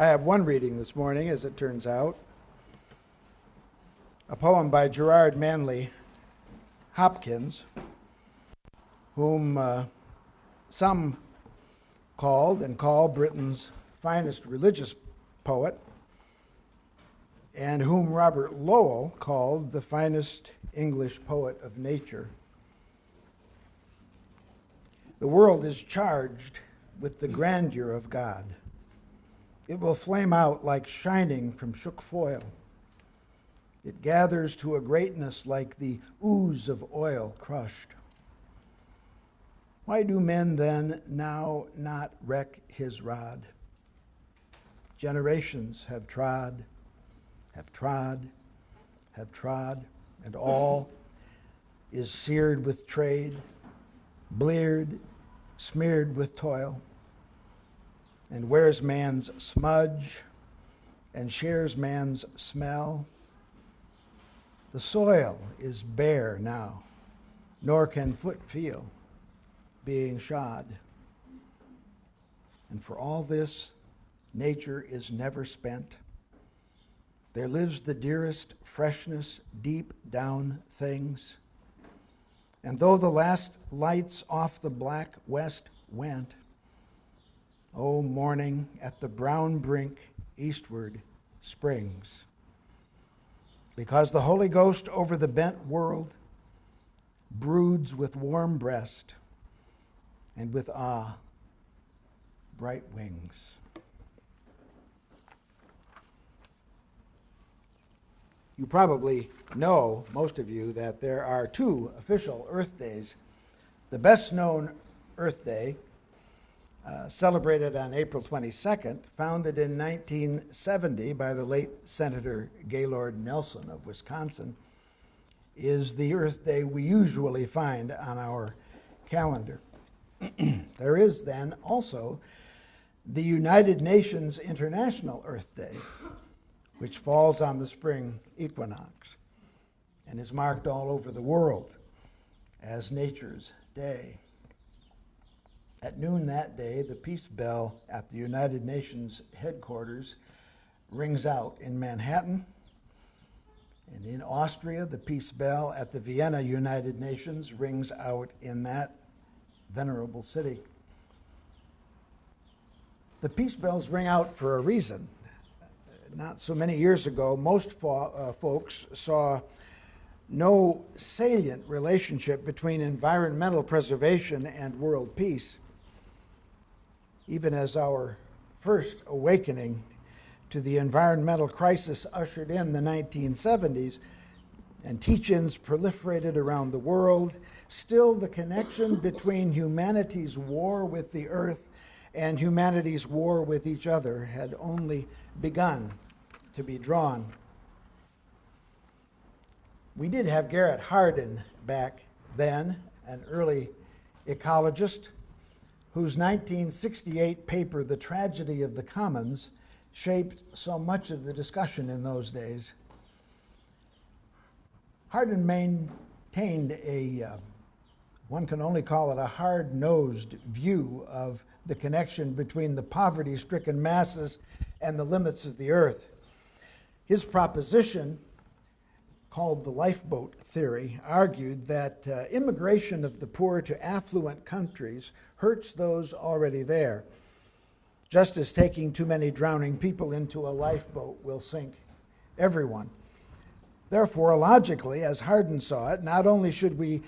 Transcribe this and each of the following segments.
I have one reading this morning, as it turns out. A poem by Gerard Manley, Hopkins, whom some called and call Britain's finest religious poet, and whom Robert Lowell called the finest English poet of nature. The world is charged with the grandeur of God. It will flame out like shining from shook foil. It gathers to a greatness like the ooze of oil crushed. Why do men then now not reck his rod? Generations have trod, and all is seared with trade, bleared, smeared with toil, and wears man's smudge and shares man's smell. The soil is bare now, nor can foot feel, being shod. And for all this, nature is never spent. There lives the dearest freshness deep down things. And though the last lights off the black west went, O morning at the brown brink eastward springs. Because the Holy Ghost over the bent world broods with warm breast and with bright wings. You probably know, most of you, that there are two official Earth Days. The best known Earth Day, celebrated on April 22nd, founded in 1970 by the late Senator Gaylord Nelson of Wisconsin, is the Earth Day we usually find on our calendar. There is then also the United Nations International Earth Day, which falls on the spring equinox and is marked all over the world as Nature's Day. At noon that day, the peace bell at the United Nations headquarters rings out in Manhattan. And in Austria, the peace bell at the Vienna United Nations rings out in that venerable city. The peace bells ring out for a reason. Not so many years ago, most folks saw no salient relationship between environmental preservation and world peace. Even as our first awakening to the environmental crisis ushered in the 1970s and teach-ins proliferated around the world, still the connection between humanity's war with the earth and humanity's war with each other had only begun to be drawn. We did have Garrett Hardin back then, an early ecologist, whose 1968 paper, The Tragedy of the Commons, shaped so much of the discussion in those days. Hardin maintained one can only call it a hard-nosed view of the connection between the poverty-stricken masses and the limits of the earth. His proposition, called the Lifeboat Theory, argued that immigration of the poor to affluent countries hurts those already there, just as taking too many drowning people into a lifeboat will sink everyone. Therefore, logically, as Hardin saw it, not only should we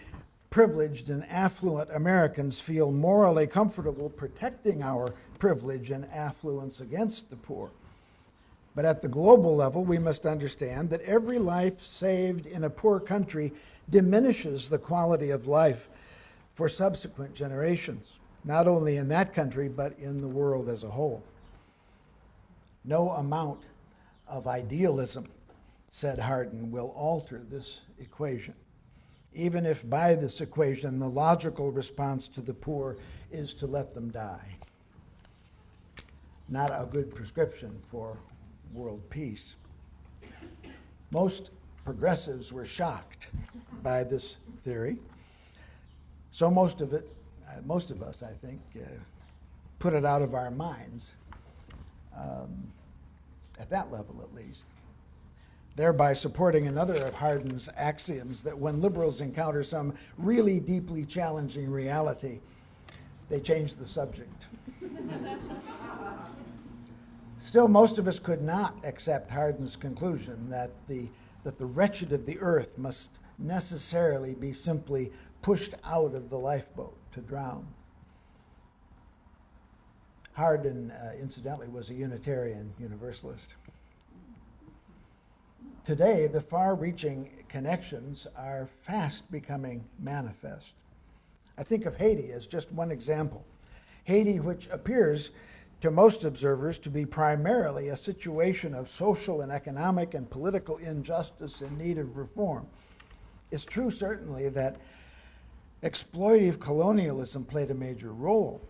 privileged and affluent Americans feel morally comfortable protecting our privilege and affluence against the poor, but at the global level, we must understand that every life saved in a poor country diminishes the quality of life for subsequent generations, not only in that country, but in the world as a whole. No amount of idealism, said Hardin, will alter this equation, even if by this equation the logical response to the poor is to let them die. Not a good prescription for world peace. Most progressives were shocked by this theory. So most of us, I think, put it out of our minds. at that level at least, thereby supporting another of Hardin's axioms that when liberals encounter some really deeply challenging reality, they change the subject. Still, most of us could not accept Hardin's conclusion that the wretched of the earth must necessarily be simply pushed out of the lifeboat to drown. Hardin, incidentally, was a Unitarian Universalist. Today, the far-reaching connections are fast becoming manifest. I think of Haiti as just one example. Haiti, which appears to most observers to be primarily a situation of social and economic and political injustice in need of reform. It's true, certainly, that exploitative colonialism played a major role.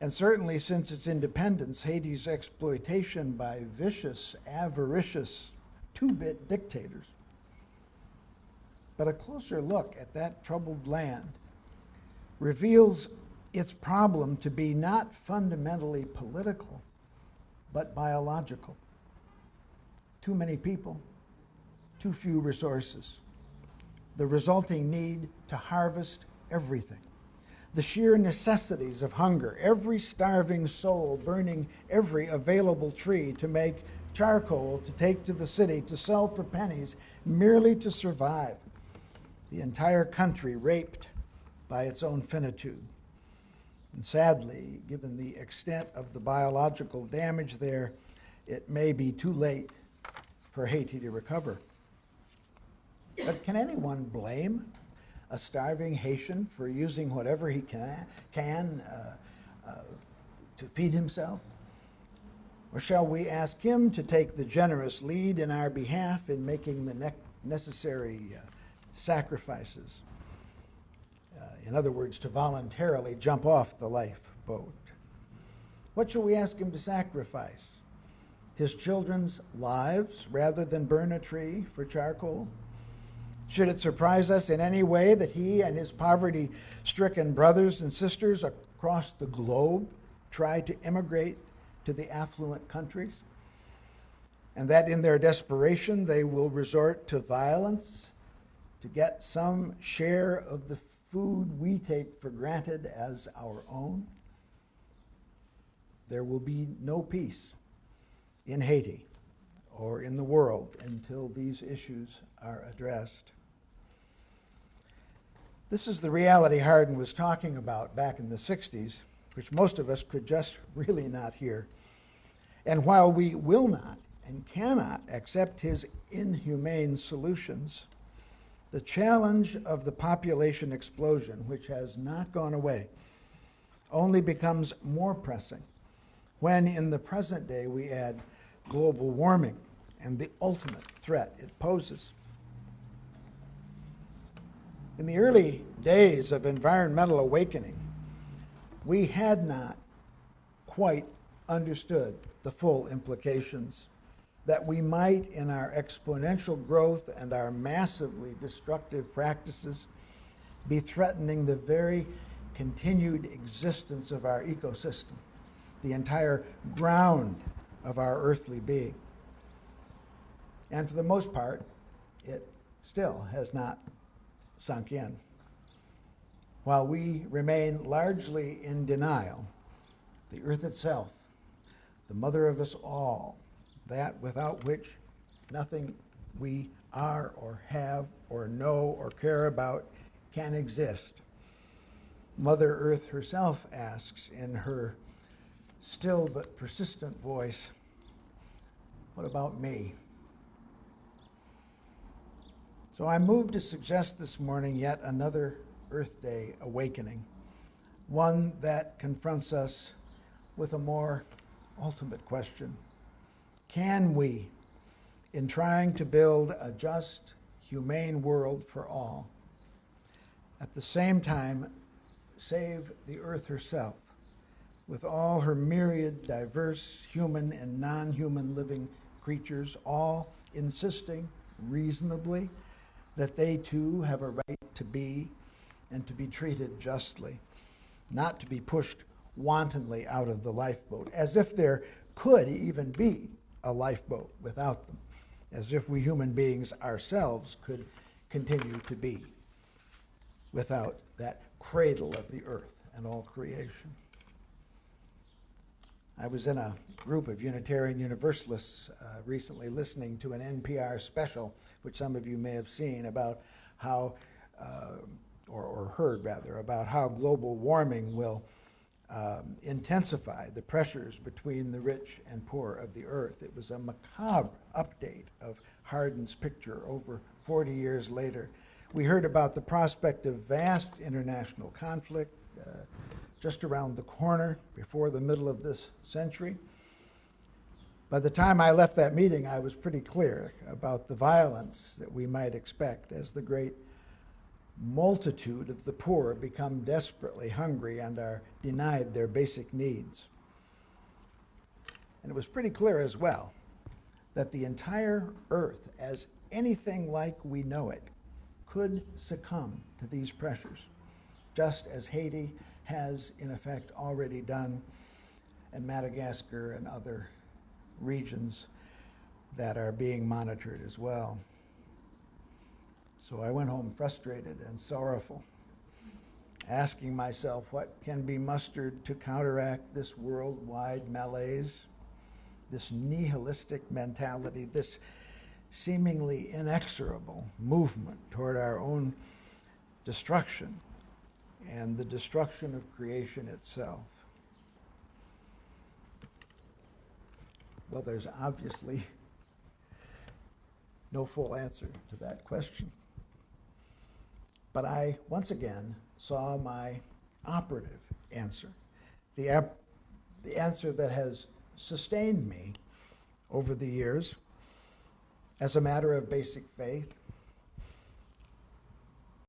And certainly since its independence, Haiti's exploitation by vicious, avaricious, two-bit dictators. But a closer look at that troubled land reveals its problem to be not fundamentally political, but biological. Too many people, too few resources. The resulting need to harvest everything. The sheer necessities of hunger, every starving soul burning every available tree to make charcoal to take to the city to sell for pennies merely to survive. The entire country raped by its own finitude. And sadly, given the extent of the biological damage there, it may be too late for Haiti to recover. But can anyone blame a starving Haitian for using whatever he can to feed himself? Or shall we ask him to take the generous lead in our behalf in making the necessary sacrifices? In other words, to voluntarily jump off the lifeboat. What shall we ask him to sacrifice? His children's lives rather than burn a tree for charcoal? Should it surprise us in any way that he and his poverty-stricken brothers and sisters across the globe try to immigrate to the affluent countries? And that in their desperation they will resort to violence to get some share of the food we take for granted as our own? There will be no peace in Haiti or in the world until these issues are addressed. This is the reality Hardin was talking about back in the 60s, which most of us could just really not hear. And while we will not and cannot accept his inhumane solutions, the challenge of the population explosion, which has not gone away, only becomes more pressing when in the present day we add global warming and the ultimate threat it poses. In the early days of environmental awakening, we had not quite understood the full implications that we might, in our exponential growth and our massively destructive practices, be threatening the very continued existence of our ecosystem, the entire ground of our earthly being. And for the most part, it still has not sunk in. While we remain largely in denial, the earth itself, the mother of us all, that without which nothing we are or have or know or care about can exist. Mother Earth herself asks in her still but persistent voice, "What about me?" So I moved to suggest this morning yet another Earth Day awakening, one that confronts us with a more ultimate question. Can we, in trying to build a just, humane world for all, at the same time save the earth herself with all her myriad diverse human and non-human living creatures, all insisting reasonably that they too have a right to be and to be treated justly, not to be pushed wantonly out of the lifeboat, as if there could even be a lifeboat without them, as if we human beings ourselves could continue to be without that cradle of the earth and all creation. I was in a group of Unitarian Universalists recently listening to an NPR special, which some of you may have seen, about how, or heard rather, about how global warming will intensify the pressures between the rich and poor of the earth. It was a macabre update of Hardin's picture over 40 years later. We heard about the prospect of vast international conflict just around the corner before the middle of this century. By the time I left that meeting, I was pretty clear about the violence that we might expect as the great multitude of the poor become desperately hungry and are denied their basic needs. And it was pretty clear as well that the entire earth, as anything like we know it, could succumb to these pressures, just as Haiti has in effect already done, and Madagascar and other regions that are being monitored as well. So I went home frustrated and sorrowful, asking myself what can be mustered to counteract this worldwide malaise, this nihilistic mentality, this seemingly inexorable movement toward our own destruction and the destruction of creation itself. Well, there's obviously no full answer to that question. But I, once again, saw my operative answer, the answer that has sustained me over the years as a matter of basic faith,